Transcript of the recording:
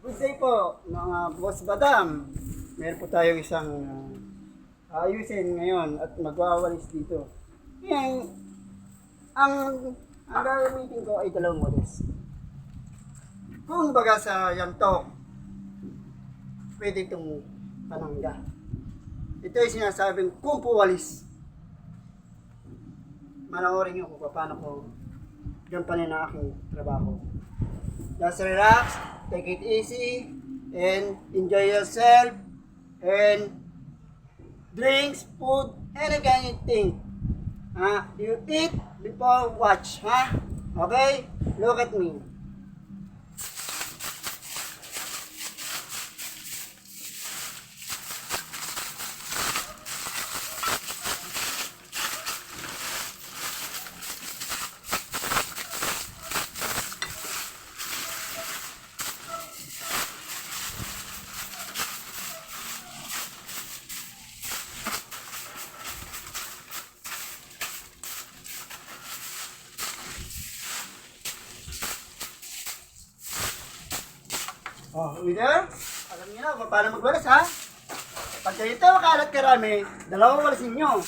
Good day po, mga boss badam. Meron po tayong isang ayusin ngayon at magwawalis dito. Ngayon, ang gagamitin ko ay dalawang walis. Kung baga sa yantok, pwede itong panangga. Ito ay sinasabing kumpo walis. Manoorin nyo kung paano ko gampanin ang aking trabaho. Just relax, take it easy, and enjoy yourself, and drinks, food, any kind of thing. You eat before watch, Okay? Look at me. Winner, alam niyo na kung paano magwalis, Pag ganito makalat karami, dalawang walisin nyo.